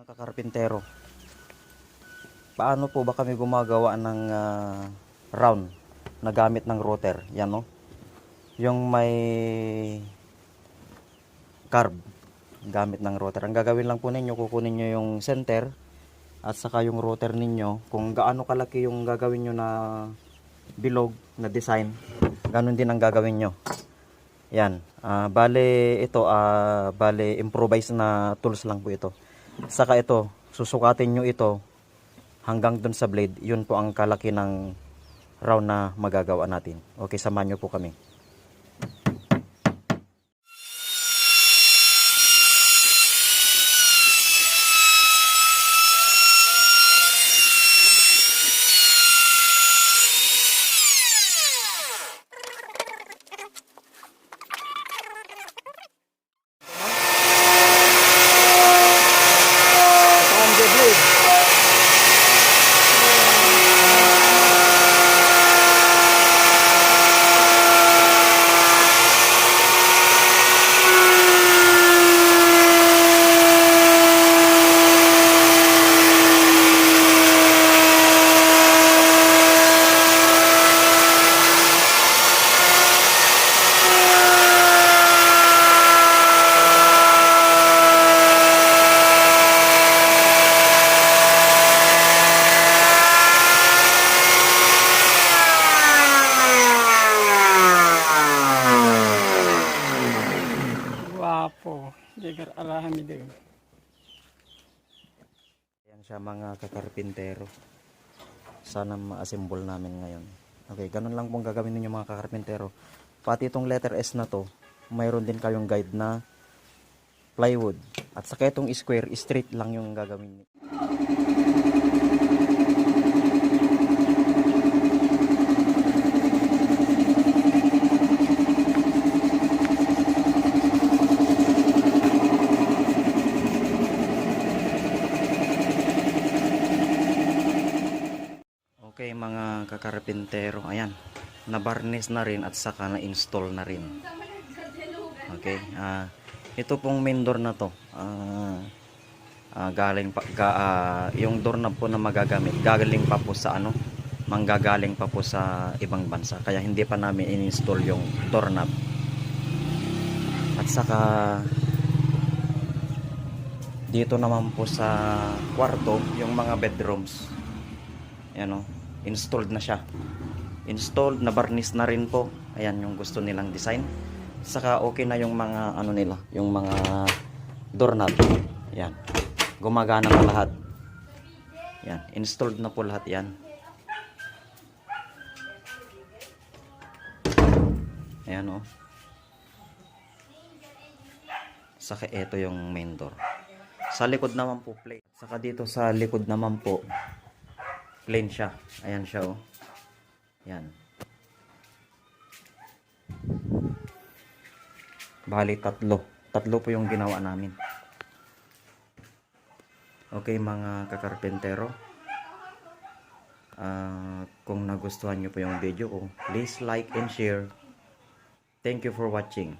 Mga kakarpintero, paano po ba kami gumagawa ng round na gamit ng router? Yan no? Yung may carb gamit ng router. Ang gagawin lang po ninyo, kukunin nyo yung center at saka yung router ninyo. Kung gaano kalaki yung gagawin nyo na bilog na design, ganun din ang gagawin nyo. Yan. Bale ito, bale improvise na tools lang po ito. Saka ito, susukatin nyo ito hanggang dun sa blade. Yun po ang kalaki ng round na magagawa natin. Okay, samahan nyo po kami. Wapo, jegar alahami din. Yan siya mga kakarpintero. Sana ma-assemble namin ngayon. Okay, ganun lang pong gagawin ninyo mga kakarpintero. Pati itong letter S na to, mayroon din kayong guide na plywood. At saka itong square, straight lang yung gagawin niyo. Okay mga kakarpintero, ayan, na-varnish na rin at saka na-install na rin. Okay, ito pong main door na to, galing pa, yung doorknob po na magagamit, galing pa po sa manggagaling pa po sa ibang bansa. Kaya hindi pa namin in-install yung doorknob. At saka dito naman po sa kwarto, yung mga bedrooms. Ayan o. Installed na siya. Installed, na varnish na rin po. Ayan yung gusto nilang design. Saka okay na yung mga nila, yung mga doorknob. Ayan. Gumagana na lahat. Ayan, installed na po lahat 'yan. Ayan o. Saka ito yung main door. Sa likod naman po plain. Saka dito sa likod naman po plain siya. Ayan siya oh. Yan. Bali tatlo. Tatlo po yung ginawa namin. Okay mga kakarpentero. Kung nagustuhan nyo po yung video ko, please like and share. Thank you for watching.